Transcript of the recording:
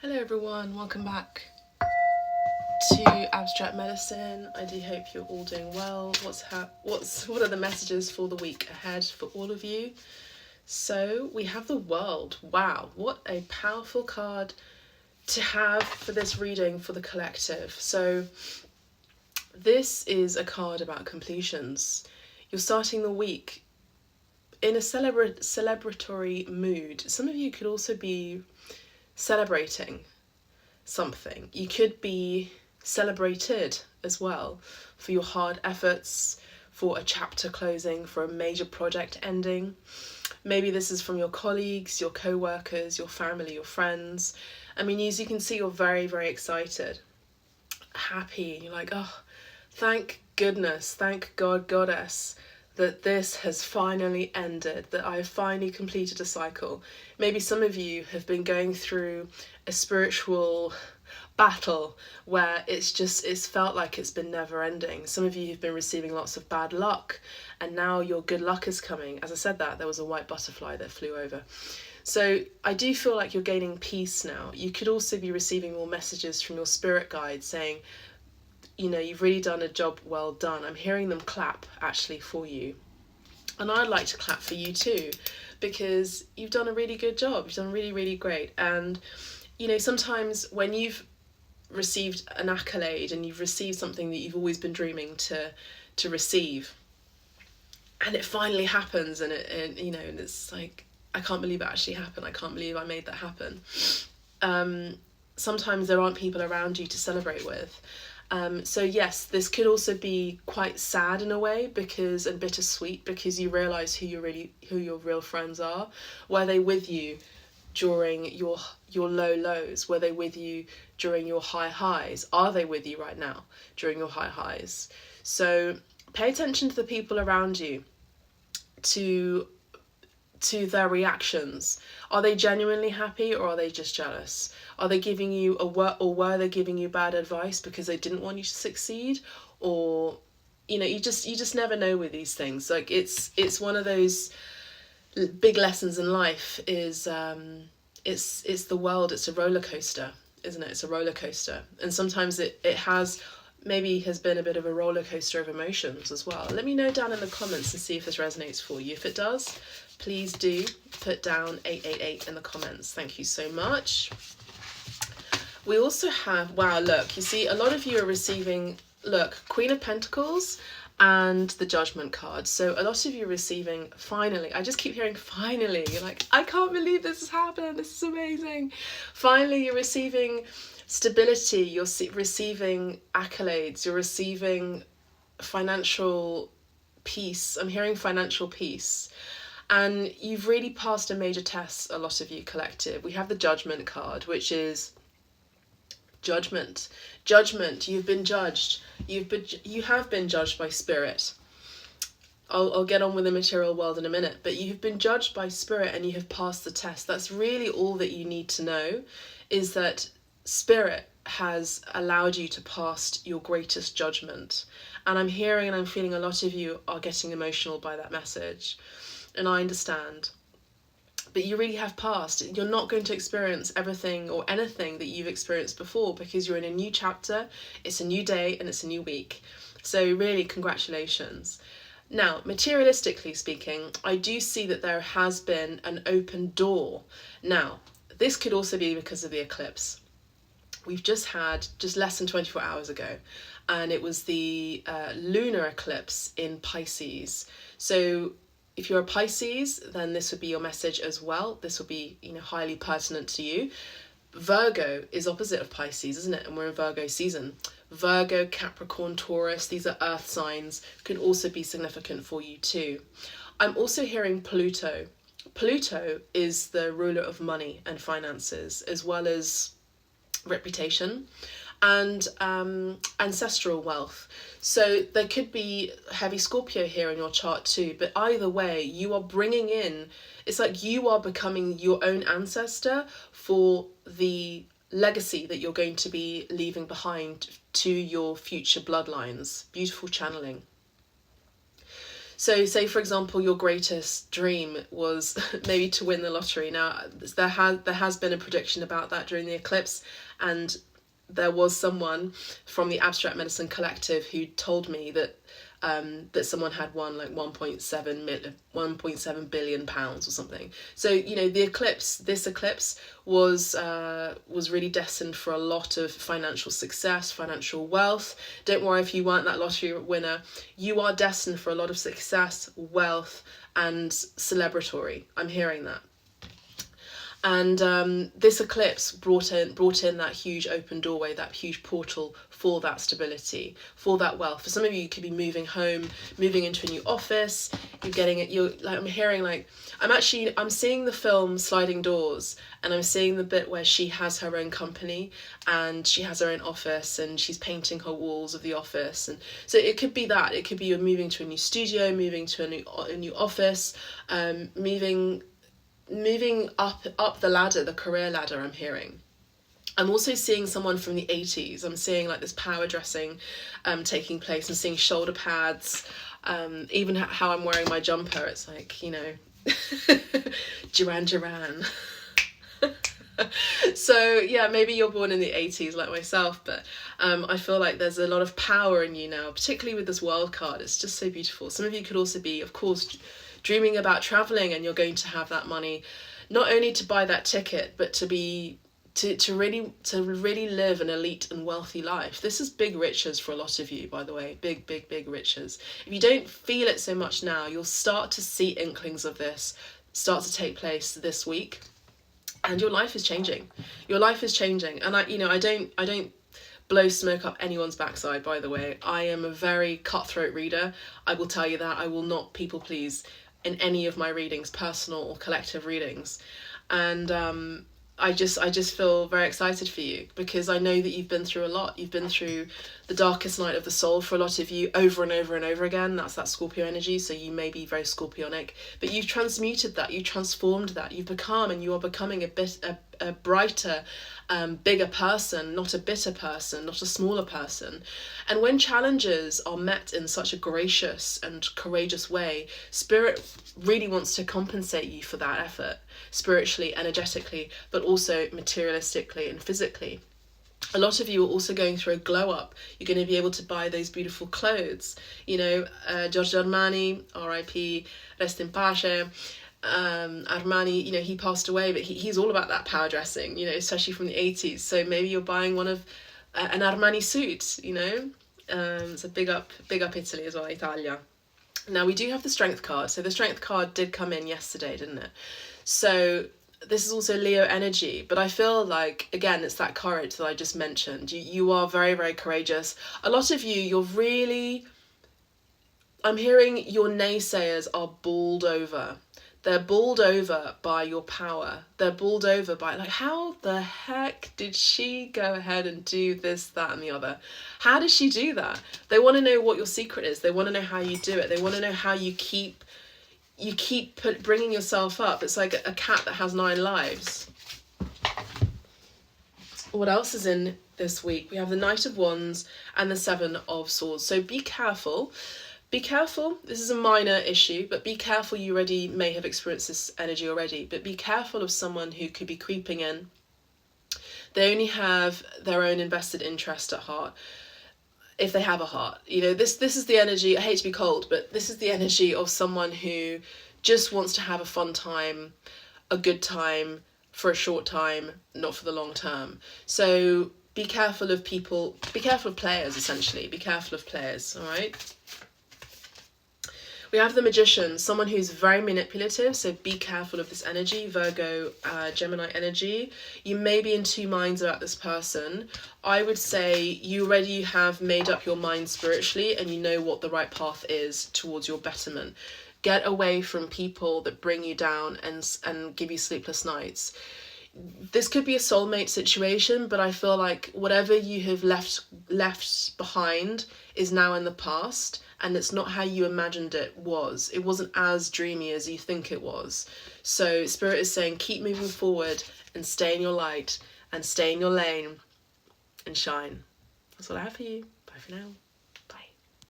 Hello everyone, welcome back to Abstract Medicine. I do hope you're all doing well. What are the messages for the week ahead for all of you? So we have the World. Wow, what a powerful card to have for this reading for the collective. So this is a card about completions. You're starting the week in a celebratory mood. Some of you could also be celebrating something. You could be celebrated as well for your hard efforts, for a chapter closing, for a major project ending. Maybe this is from your colleagues, your co-workers, your family, your friends. I mean, as you can see, you're very, very excited, happy. You're like, oh, thank goodness, thank God, Goddess, that this has finally ended, that I've finally completed a cycle. Maybe some of you have been going through a spiritual battle where it's felt like it's been never ending. Some of you have been receiving lots of bad luck, and now your good luck is coming. As I said that, there was a white butterfly that flew over. So I do feel like you're gaining peace now. You could also be receiving more messages from your spirit guide saying, you know, you've really done a job well done. I'm hearing them clap actually for you. And I'd like to clap for you too, because you've done a really good job. You've done really, really great. And, you know, sometimes when you've received an accolade and you've received something that you've always been dreaming to receive, and it finally happens, and it's like, I can't believe it actually happened. I can't believe I made that happen. Sometimes there aren't people around you to celebrate with. So yes, this could also be quite sad in a way, and bittersweet, because you realise who your real friends are. Were they with you during your low lows? Were they with you during your high highs? Are they with you right now during your high highs? So pay attention to the people around you, to their reactions. Are they genuinely happy, or are they just jealous? Are they giving you were they giving you bad advice because they didn't want you to succeed? Or, you know, you just never know with these things. Like it's one of those big lessons in life is it's the world. It's a roller coaster, isn't it? It's a roller coaster, and sometimes it has been a bit of a roller coaster of emotions as well. Let me know down in the comments and see if this resonates for you. If it does, please do put down 888 in the comments. Thank you so much. We also have, wow, look, you see a lot of you are receiving, look, Queen of Pentacles and the Judgment card. So a lot of you are receiving, finally, I just keep hearing finally. You're like, I can't believe this has happened. This is amazing. Finally, you're receiving stability. You're receiving accolades. You're receiving financial peace. I'm hearing financial peace. And you've really passed a major test, a lot of you collective. We have the Judgment card, which is judgment. Judgment. You've been judged. You have been judged by spirit. I'll get on with the material world in a minute, but you've been judged by spirit and you have passed the test. That's really all that you need to know, is that spirit has allowed you to pass your greatest judgment. And I'm hearing and I'm feeling a lot of you are getting emotional by that message. And I understand. But you really have passed. You're not going to experience everything or anything that you've experienced before, because you're in a new chapter, it's a new day, and it's a new week. So really, congratulations. Now, materialistically speaking, I do see that there has been an open door. Now, this could also be because of the eclipse. We've just had, less than 24 hours ago, and it was the lunar eclipse in Pisces. So if you're a Pisces, then this would be your message as well. This will be, you know, highly pertinent to you. Virgo is opposite of Pisces, isn't it? And we're in Virgo season. Virgo, Capricorn, Taurus, these are earth signs, could also be significant for you too. I'm also hearing Pluto. Pluto is the ruler of money and finances, as well as reputation and ancestral wealth. So there could be heavy Scorpio here in your chart too, but either way, you are bringing in, it's like you are becoming your own ancestor for the legacy that you're going to be leaving behind to your future bloodlines. Beautiful channeling. So say, for example, your greatest dream was maybe to win the lottery. Now, there has been a prediction about that during the eclipse, and there was someone from the Abstract Medicine Collective who told me that that someone had won like 1.7 billion pounds or something. So, you know, this eclipse was really destined for a lot of financial success, financial wealth. Don't worry if you weren't that lottery winner. You are destined for a lot of success, wealth, and celebratory. I'm hearing that. And this eclipse brought in that huge open doorway, that huge portal for that stability, for that wealth. For some of you could be moving home, moving into a new office. I'm hearing like, I'm seeing the film Sliding Doors, and I'm seeing the bit where she has her own company and she has her own office and she's painting her walls of the office. And so it could be that. It could be you're moving to a new studio, moving to a new office, moving up the ladder, the career ladder. I'm hearing. I'm also seeing someone from the 80s. I'm seeing like this power dressing taking place. I'm seeing shoulder pads, even how I'm wearing my jumper. It's like, you know, Duran. So yeah, maybe you're born in the 80s like myself, but I feel like there's a lot of power in you now, particularly with this world card. It's just so beautiful. Some of you could also be, of course, dreaming about traveling, and you're going to have that money not only to buy that ticket, but to really live an elite and wealthy life. This is big riches for a lot of you, by the way. Big riches. If you don't feel it so much now, you'll start to see inklings of this start to take place this week, and your life is changing. Your life is changing. And I don't blow smoke up anyone's backside, by the way. I am a very cutthroat reader. I will tell you that. I will not people please in any of my readings, personal or collective readings. And I just feel very excited for you, because I know that you've been through a lot. You've been through the darkest night of the soul for a lot of you over and over and over again. That's that Scorpio energy, so you may be very Scorpionic, but you've transmuted that, you transformed that, you've become, and you are becoming a brighter, bigger person, not a bitter person, not a smaller person. And when challenges are met in such a gracious and courageous way, Spirit really wants to compensate you for that effort, spiritually, energetically, but also materialistically and physically. A lot of you are also going through a glow up. You're going to be able to buy those beautiful clothes. You know, Giorgio Armani, R.I.P., rest in pace. Armani, you know, he passed away, but he's all about that power dressing, you know, especially from the 80s. So maybe you're buying one of an Armani suit, you know. So big up Italy as well, Italia. Now we do have the Strength card. So the Strength card did come in yesterday, didn't it? So this is also Leo energy, but I feel like, again, it's that courage that I just mentioned. You are very, very courageous. A lot of you, I'm hearing your naysayers are bowled over. They're bowled over by your power. They're bowled over by, like, how the heck did she go ahead and do this, that, and the other? How did she do that? They want to know what your secret is. They want to know how you do it. They want to know how you keep bringing yourself up. It's like a cat that has 9 lives. What else is in this week? We have the Knight of Wands and the 7 of Swords. So be careful. Be careful. This is a minor issue, but be careful. You already may have experienced this energy already, but be careful of someone who could be creeping in. They only have their own invested interest at heart, if they have a heart. You know, this is the energy, I hate to be cold, but this is the energy of someone who just wants to have a fun time, a good time for a short time, not for the long term. So be careful of people, be careful of players, essentially. Be careful of players, all right? We have the Magician, someone who's very manipulative, so be careful of this energy, Virgo, Gemini energy. You may be in 2 minds about this person. I would say you already have made up your mind spiritually and you know what the right path is towards your betterment. Get away from people that bring you down and give you sleepless nights. This could be a soulmate situation, but I feel like whatever you have left behind is now in the past, and it's not how you imagined it was. It wasn't as dreamy as you think it was. So Spirit is saying keep moving forward and stay in your light and stay in your lane and shine. That's what I have for you. Bye for now.